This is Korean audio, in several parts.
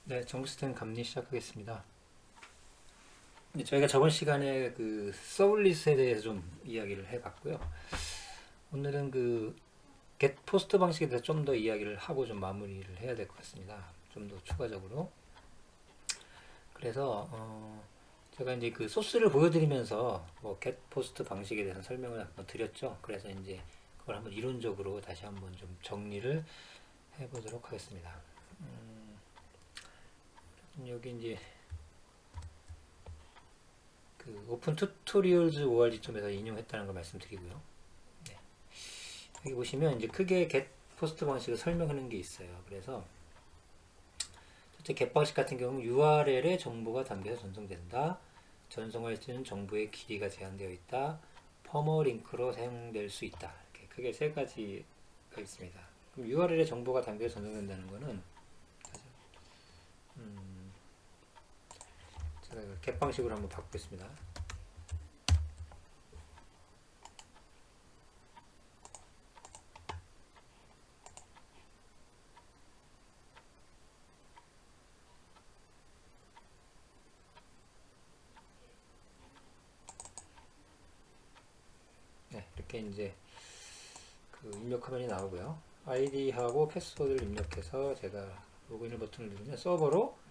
네, 정보 시스템 감리 시작하겠습니다. 저희가 저번 시간에 그 서블릿에 대해서 좀 이야기를 해봤고요. 오늘은 그 get 포스트 방식에 대해서 좀 더 이야기를 하고 좀 마무리를 해야 될 것 같습니다. 좀 더 추가적으로. 그래서 제가 이제 그 소스를 보여드리면서 뭐 get 포스트 방식에 대해서 설명을 한번 드렸죠. 그래서 이제 그걸 한번 이론적으로 다시 한번 좀 정리를 해보도록 하겠습니다. 여기 이제 그 오픈 튜토리얼즈 org.에서 인용했다는 걸 말씀드리고요. 네. 여기 보시면 이제 크게 get 포스트 방식을 설명하는 게 있어요. 그래서 첫째 get 방식 같은 경우는 URL에 정보가 담겨서 전송된다. 전송할 수 있는 정보의 길이가 제한되어 있다. 퍼머링크로 사용될 수 있다. 이렇게 크게 세 가지가 있습니다. 그럼 URL에 정보가 담겨서 전송된다는 거는 제가 get 방식으로 한번 바꾸겠습니다. 네, 이렇게 이제 그 입력 화면이 나오고요. 아이디하고 패스워드를 입력해서 제가 로그인 버튼을 누르면 서버로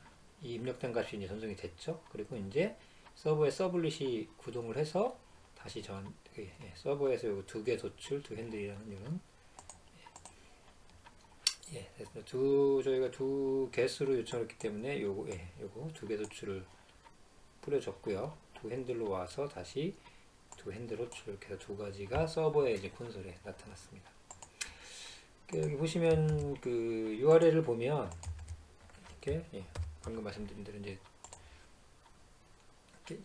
이 입력된 값이 이제 전송이 됐죠. 그리고 이제 서버에 서블릿이 구동을 해서 다시 서버에서 요 두 개 도출, 두 핸들이라는 이런 저희가 두 개수로 요청했기 때문에 요거 두 개 도출을 뿌려줬고요. 두 핸들로 와서 다시 두 핸들로 이렇게 해서 두 가지가 서버에 이제 콘솔에 나타났습니다. 여기 보시면 그 URL을 보면 이렇게 방금 말씀드린 대로 이제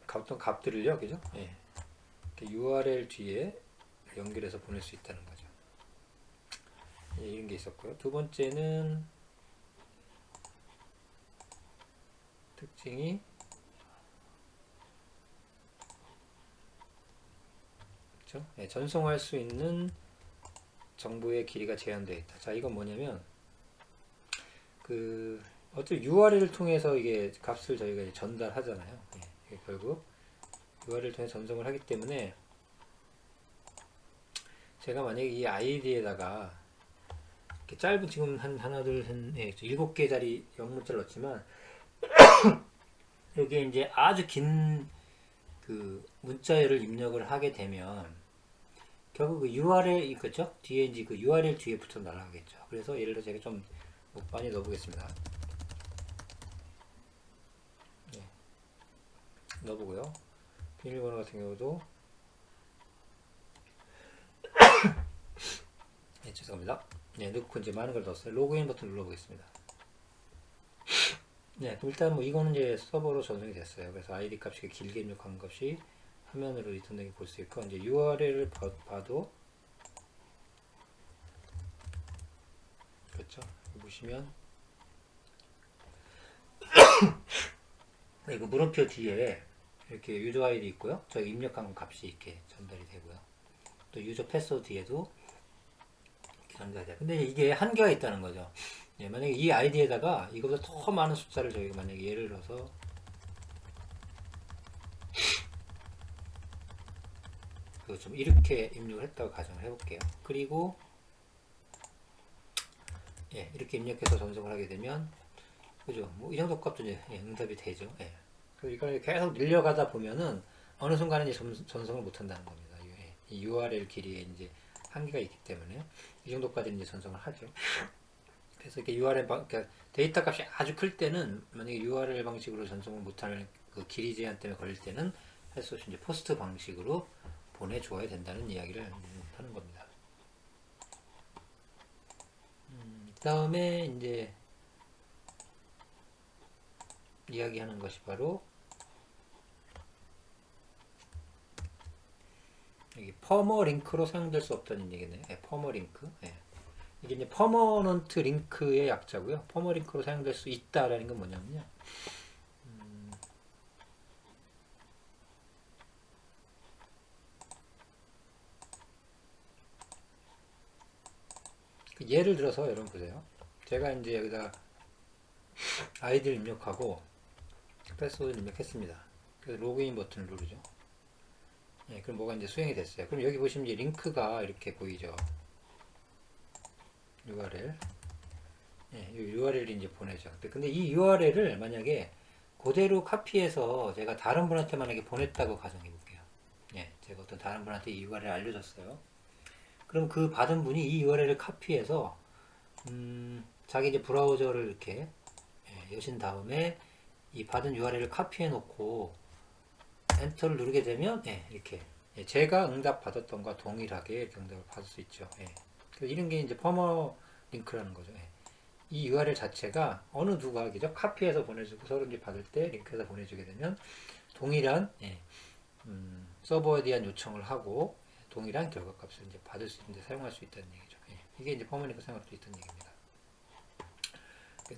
어떤 값들을요, 그죠? URL 뒤에 연결해서 보낼 수 있다는 거죠. 이런 게 있었고요. 두 번째는 특징이 그렇죠? 전송할 수 있는 정보의 길이가 제한되어 있다. 자, 이건 뭐냐면 그 어떤 URL을 통해서 이게 값을 저희가 전달하잖아요. 이게 결국 URL을 통해 전송을 하기 때문에 제가 만약에 이 아이디에다가 짧은 지금 한 하나 둘 일곱 개짜리 영문자를 넣었지만 여기에 이제 아주 긴 그 문자열을 입력을 하게 되면 결국 그 URL 그죠? 뒤에 이제 그 URL 뒤에 붙어 날아가겠죠. 그래서 예를 들어 제가 좀 많이 넣어보겠습니다. 넣어보고요. 비밀번호 같은 경우도 죄송합니다. 넣고 이제 많은 걸 넣었어요. 로그인 버튼 눌러보겠습니다. 일단 뭐 이거는 이제 서버로 전송이 됐어요. 그래서 아이디 값이 길게 입력한 것이 화면으로 리턴되게 볼 수 있고 이제 URL을 봐도 그렇죠. 보시면 이거 물음표 뒤에 이렇게 유저 아이디 있고요. 저희 입력한 값이 이렇게 전달이 되고요. 또 유저 패스워드 뒤에도 전달이 돼요. 근데 이게 한계가 있다는 거죠. 만약에 이 아이디에다가 이거보다 더 많은 숫자를 저희가 만약에 예를 들어서 좀 이렇게 입력을 했다고 가정을 해볼게요. 그리고 이렇게 입력해서 전송을 하게 되면 그죠? 뭐 이 정도 값도 이제 응답이 되죠. 그리고 이걸 계속 늘려가다 보면은 어느 순간에 이제 전송을 못 한다는 겁니다. 이 URL 길이에 이제 한계가 있기 때문에 이 정도까지 이제 전송을 하죠. 그래서 이렇게 그러니까 데이터 값이 아주 클 때는 만약에 URL 방식으로 전송을 못하는 그 길이 제한 때문에 걸릴 때는 할 수 없이 이제 포스트 방식으로 보내줘야 된다는 이야기를 하는 겁니다. 그 다음에 이제 이야기하는 것이 바로 여기 퍼머링크로 사용될 수 없다는 얘기네. 퍼머링크. 이게 이제 퍼머넌트 링크의 약자고요. 퍼머링크로 사용될 수 있다라는 건 뭐냐면요. 예를 들어서 여러분 보세요. 제가 이제 여기다 아이디를 입력하고 패스워드를 입력했습니다. 그래서 로그인 버튼을 누르죠. 예, 그럼 뭐가 이제 수행이 됐어요. 그럼 여기 보시면 이제 링크가 이렇게 보이죠. URL. 예, 이 URL을 이제 보내죠. 근데 이 URL을 만약에 그대로 카피해서 제가 다른 분한테 만약에 보냈다고 가정해 볼게요. 예, 제가 어떤 다른 분한테 이 URL 알려줬어요. 그럼 그 받은 분이 이 URL을 카피해서 자기 이제 브라우저를 이렇게 여신 다음에 이 받은 URL을 카피해 놓고 엔터를 누르게 되면 이렇게 제가 응답 받았던 것과 동일하게 이렇게 응답을 받을 수 있죠. 이런 게 이제 퍼머 링크라는 거죠. 이 URL 자체가 어느 누가 그죠? 카피해서 보내주고 서로 이제 받을 때 링크해서 보내주게 되면 동일한 서버에 대한 요청을 하고 동일한 결과값을 이제 받을 수 있는데 사용할 수 있다는 얘기죠. 이게 이제 퍼머 링크 사용할 수 있다는 얘기입니다.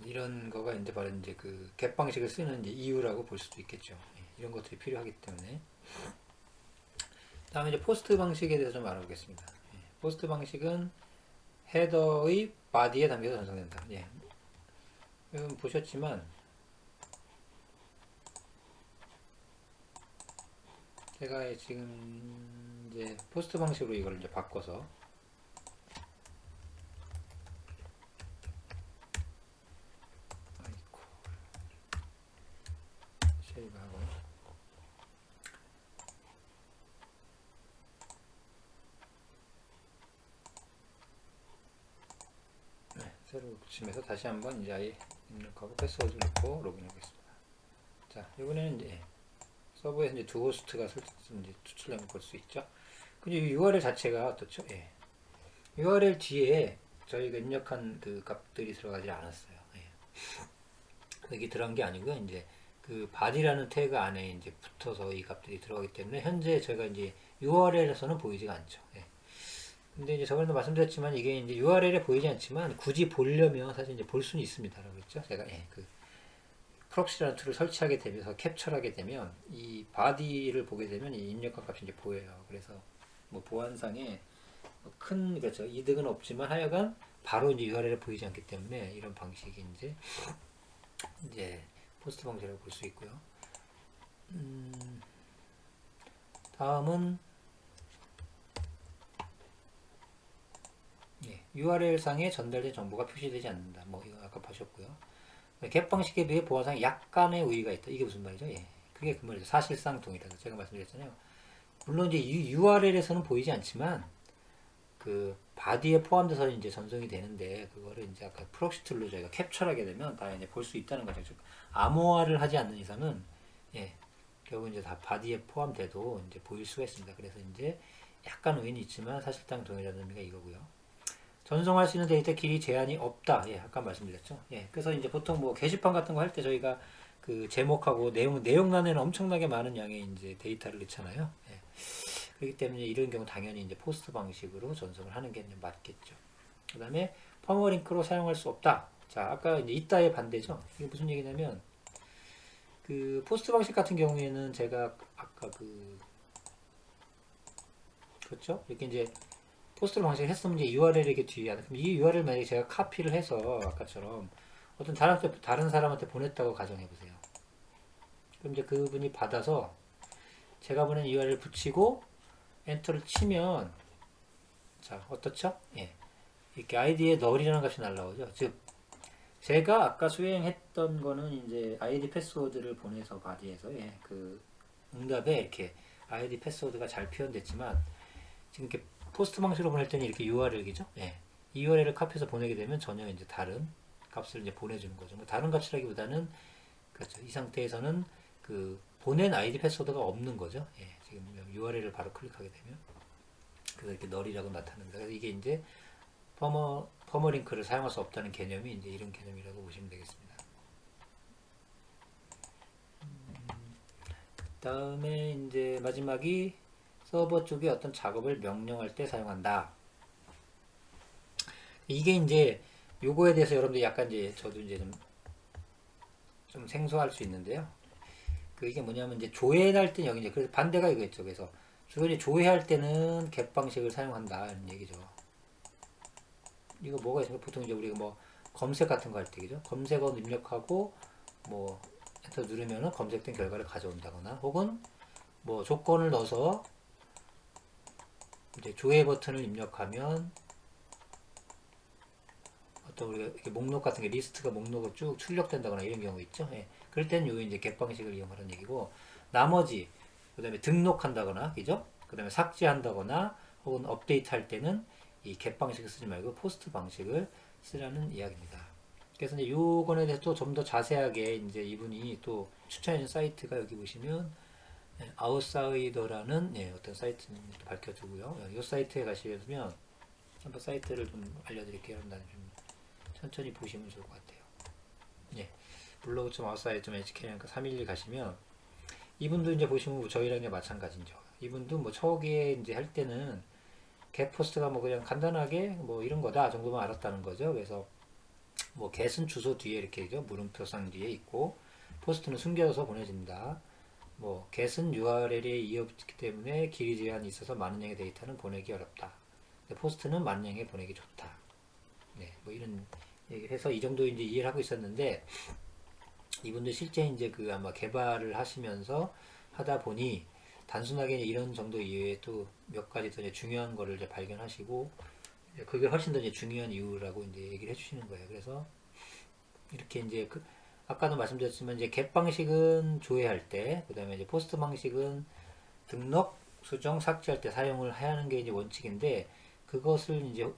이런 거가 이제 바로 이제 그 겟 방식을 쓰는 이제 이유라고 볼 수도 있겠죠. 이런 것들이 필요하기 때문에. 다음에 이제 포스트 방식에 대해서 좀 알아보겠습니다. 포스트 방식은 헤더의 바디에 담겨서 전송된다. 여러분 보셨지만 제가 지금 이제 포스트 방식으로 이걸 이제 바꿔서 쉐이브하고 새로 붙이면서 다시 한번 이제 아예 입력하고 패스워드 넣고 로그인 하겠습니다. 자, 이번에는 이제 서버에서 이제 두 호스트가 이제 추출되는 걸 수 있죠. 근데 이 URL 자체가 어떻죠? URL 뒤에 저희가 입력한 그 값들이 들어가지 않았어요. 이게 들어간 게 아니고 이제 그 body라는 태그 안에 이제 붙어서 이 값들이 들어가기 때문에 현재 제가 이제 URL에서는 보이지가 않죠. 근데 이제 저번에도 말씀드렸지만 이게 이제 URL에 보이지 않지만 굳이 보려면 사실 이제 볼 수는 있습니다라고 했죠. 제가 그 프록시라는 툴을 설치하게 되면서 캡처하게 되면 이 body를 보게 되면 이 입력한 값이 이제 보여요. 그래서 뭐 보안상에 큰 그렇죠 이득은 없지만 하여간 바로 이제 URL에 보이지 않기 때문에 이런 방식이 이제 포스트 방식이라고 볼 수 있고요. 다음은 URL 상에 전달된 정보가 표시되지 않는다. 뭐 이거 아까 보셨고요. 겟 방식에 비해 보안상에 약간의 우위가 있다. 이게 무슨 말이죠? 그게 그 말이죠. 사실상 동일하다. 제가 말씀드렸잖아요. 물론 이제 URL에서는 보이지 않지만 그 바디에 포함돼서 이제 전송이 되는데 그거를 이제 아까 프록시 툴로 저희가 캡처하게 되면 다 이제 볼 수 있다는 거죠. 즉 암호화를 하지 않는 이상은 결국 이제 다 바디에 포함돼도 이제 보일 수가 있습니다. 그래서 이제 약간 우위는 있지만 사실상 동일하다는 의미가 이거고요. 전송할 수 있는 데이터 길이 제한이 없다. 아까 말씀드렸죠. 그래서 이제 보통 뭐 게시판 같은 거 할 때 저희가 그 제목하고 내용란에는 엄청나게 많은 양의 이제 데이터를 넣잖아요. 그렇기 때문에 이런 경우 당연히 이제 포스트 방식으로 전송을 하는 게 맞겠죠. 그 다음에 퍼머링크로 사용할 수 없다. 자, 아까 이제 있다의 반대죠. 이게 무슨 얘기냐면 그 포스트 방식 같은 경우에는 제가 아까 그렇죠? 이렇게 이제 포스트 방식을 했으면 이제 URL 이렇게 뒤에 그럼 이 URL 만약에 제가 카피를 해서 아까처럼 어떤 다른 사람한테 보냈다고 가정해 보세요. 그럼 이제 그분이 받아서 제가 보낸 URL을 붙이고 엔터를 치면 자 어떻죠? 이렇게 아이디에 널이라는 값이 날라오죠. 즉 제가 아까 수행했던 거는 이제 아이디 패스워드를 보내서 바디에서 그 응답에 이렇게 아이디 패스워드가 잘 표현됐지만 지금 이렇게 포스트 방식으로 보낼 때는 이렇게 URL이죠. 이 URL을 카피해서 보내게 되면 전혀 이제 다른 값을 이제 보내주는 거죠. 뭐 다른 값이라기보다는 그렇죠. 이 상태에서는 그 보낸 아이디 패스워드가 없는 거죠. 지금 URL을 바로 클릭하게 되면 그래서 이렇게 널이라고 나타납니다. 그래서 이게 이제 퍼머링크를 사용할 수 없다는 개념이 이제 이런 개념이라고 보시면 되겠습니다. 다음에 이제 마지막이 서버 쪽에 어떤 작업을 명령할 때 사용한다. 이게 이제 요거에 대해서 여러분들 약간 이제 저도 이제 좀 생소할 수 있는데요. 이게 뭐냐면 이제 조회할 때는 여기 이제 그래서 반대가 이거였죠. 그래서 주변에 조회할 때는 겟 방식을 사용한다 이런 얘기죠. 이거 뭐가 있습니까? 보통 이제 우리가 뭐 검색 같은 거 할 때, 그죠? 검색어 입력하고, 뭐, 엔터 누르면은 검색된 결과를 가져온다거나, 혹은 뭐 조건을 넣어서 이제 조회 버튼을 입력하면 어떤 우리가 이렇게 목록 같은 게 리스트가 목록으로 쭉 출력된다거나 이런 경우 있죠. 예. 그럴 때는 요 이제 겟 방식을 이용하는 얘기고, 나머지 그다음에 등록한다거나, 그죠? 그다음에 삭제한다거나 혹은 업데이트 할 때는 이 겟 방식을 쓰지 말고 포스트 방식을 쓰라는 이야기입니다. 그래서 이제 요건에 대해서 또 좀 더 자세하게 이제 이분이 또 추천해준 사이트가 여기 보시면 아웃사이더라는 어떤 사이트를 밝혀두고요. 이 사이트에 가시면 한번 사이트를 좀 알려드릴게요. 좀 천천히 보시면 좋을 것 같아요. 예. 블로그.아웃사이드.hk니까 311 가시면 이분도 이제 보시면 저희랑 이제 마찬가지죠. 이분도 뭐 초기에 이제 할 때는 겟 포스트가 뭐 그냥 간단하게 뭐 이런 거다 정도만 알았다는 거죠. 그래서 뭐 겟은 주소 뒤에 이렇게 물음표상 뒤에 있고 포스트는 숨겨서 보내진다. 뭐 get은 URL에 이어붙기 때문에 길이 제한이 있어서 많은 양의 데이터는 보내기 어렵다. 포스트는 많은 양의 보내기 좋다. 네, 뭐 이런 얘기를 해서 이 정도 이제 이해를 하고 있었는데 이분들 실제 이제 그 아마 개발을 하시면서 하다 보니 단순하게 이런 정도 이외에 또 몇 가지 더 중요한 거를 이제 발견하시고 그게 훨씬 더 이제 중요한 이유라고 이제 얘기를 해주시는 거예요. 그래서 이렇게 이제 아까도 말씀드렸지만 이제 겟 방식은 조회할 때, 그 다음에 이제 포스트 방식은 등록, 수정, 삭제할 때 사용을 하는 게 이제 원칙인데 그것을 이제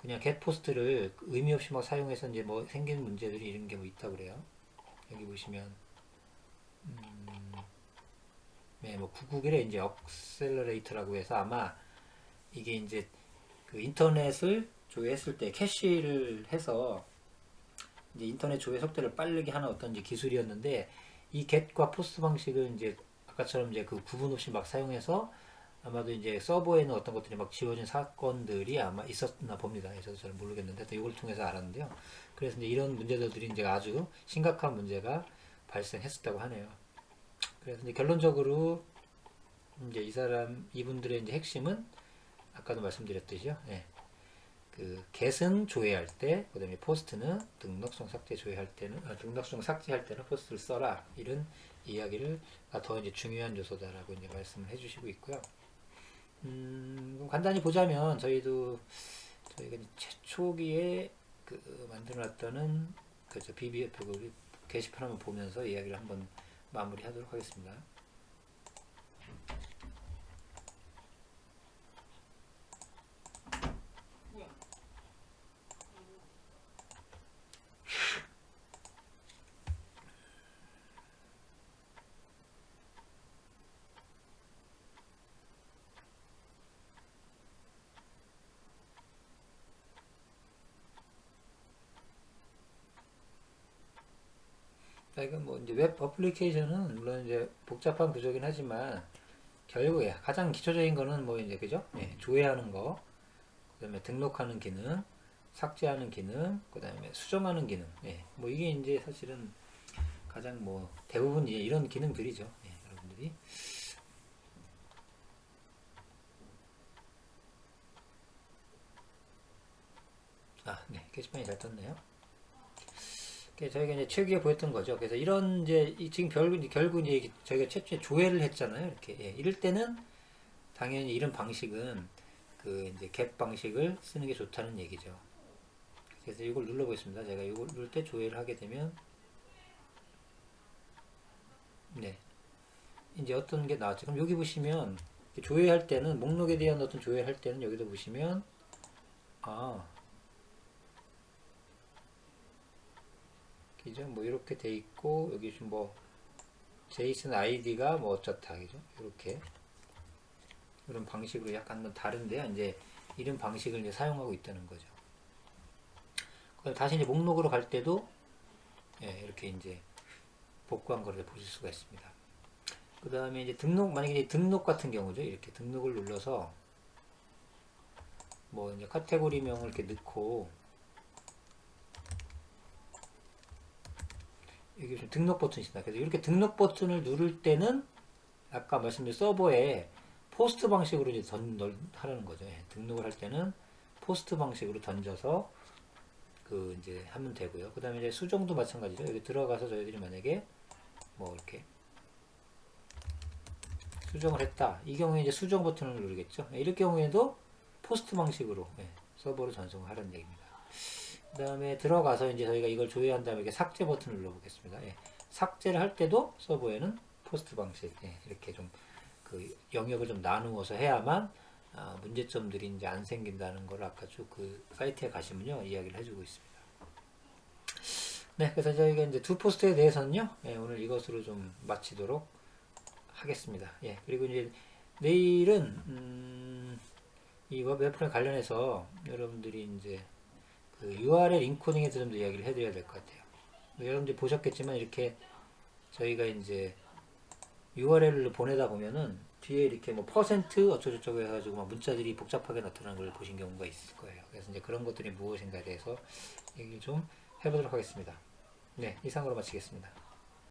그냥 겟 포스트를 의미 없이 막 사용해서 이제 뭐 생기는 문제들이 이런 게 뭐 있다 그래요. 여기 보시면 네, 뭐 991에 이제 억셀러레이터라고 해서 아마 이게 이제 그 인터넷을 조회했을 때 캐시를 해서 이제 인터넷 조회 속도를 빠르게 하는 어떤 이제 기술이었는데 이 get과 post 방식을 이제 아까처럼 이제 그 구분 없이 막 사용해서 아마도 이제 서버에는 어떤 것들이 막 지워진 사건들이 아마 있었나 봅니다. 저도 잘 모르겠는데 이걸 통해서 알았는데요. 그래서 이제 이런 문제들이 이제 아주 심각한 문제가 발생했었다고 하네요. 그래서 이제 결론적으로 이제 이분들의 이제 핵심은 아까도 말씀드렸듯이요. 예. 그 get은 조회할 때, 그다음에 post는 등록성 삭제 조회할 때는 등록성 삭제할 때는 post를 써라. 이런 이야기를 더 이제 중요한 요소다라고 이제 말씀을 해주시고 있고요. 간단히 보자면 저희가 최초기에 그 만들어놨다는 그죠 BBF 우리 게시판 한번 보면서 이야기를 한번 마무리하도록 하겠습니다. 이건 뭐 이제 웹 어플리케이션은 물론 이제 복잡한 구조긴 하지만 결국에 가장 기초적인 거는 뭐 이제 그죠? 조회하는 거, 그다음에 등록하는 기능, 삭제하는 기능, 그다음에 수정하는 기능. 뭐 이게 이제 사실은 가장 뭐 대부분 이제 이런 기능들이죠. 여러분들이 게시판이 잘 떴네요. 저희가 이제 최기에 보였던 거죠. 그래서 이런 이제 지금 결국 이제 저희가 최초에 조회를 했잖아요. 이렇게 이럴 때는 당연히 이런 방식은 그 이제 겟 방식을 쓰는 게 좋다는 얘기죠. 그래서 이걸 눌러보겠습니다. 제가 이걸 누를 때 조회를 하게 되면 이제 어떤 게 나왔죠. 그럼 여기 보시면 조회할 때는 목록에 대한 어떤 조회할 때는 여기도 보시면 그죠? 뭐 이렇게 돼 있고 여기 좀 뭐 제이슨 아이디가 뭐 어쩌다 그죠? 이렇게 이런 방식으로 약간 뭐 다른데요. 이제 이런 방식을 이제 사용하고 있다는 거죠. 다시 이제 목록으로 갈 때도 이렇게 이제 복구한 거를 보실 수가 있습니다. 그 다음에 이제 만약에 이제 등록 같은 경우죠. 이렇게 등록을 눌러서 뭐 이제 카테고리명을 이렇게 넣고 이게 좀 등록 버튼이 있습니다. 그래서 이렇게 등록 버튼을 누를 때는 아까 말씀드린 서버에 포스트 방식으로 이제 하라는 거죠. 등록을 할 때는 포스트 방식으로 던져서 그 이제 하면 되고요. 그 다음에 이제 수정도 마찬가지죠. 여기 들어가서 저희들이 만약에 뭐 이렇게 수정을 했다. 이 경우에 이제 수정 버튼을 누르겠죠. 이럴 경우에도 포스트 방식으로 서버로 전송을 하는 얘기입니다. 그 다음에 들어가서 이제 저희가 이걸 조회한 다음에 이렇게 삭제 버튼을 눌러보겠습니다. 삭제를 할 때도 서버에는 포스트 방식 이렇게 좀 그 영역을 좀 나누어서 해야만 문제점들이 이제 안 생긴다는 걸 아까 쭉 그 사이트에 가시면요 이야기를 해주고 있습니다. 네, 그래서 저희가 이제 두 포스트에 대해서는요 오늘 이것으로 좀 마치도록 하겠습니다. 그리고 이제 내일은 이 웹플랫폼 관련해서 여러분들이 이제 그 URL 인코딩에 대해서 좀 더 이야기를 해드려야 될 것 같아요. 여러분들이 보셨겠지만 이렇게 저희가 이제 URL을 보내다 보면은 뒤에 이렇게 뭐 퍼센트 어쩌고저쩌고 해가지고 막 문자들이 복잡하게 나타나는 걸 보신 경우가 있을 거예요. 그래서 이제 그런 것들이 무엇인가에 대해서 얘기를 좀 해보도록 하겠습니다. 네, 이상으로 마치겠습니다.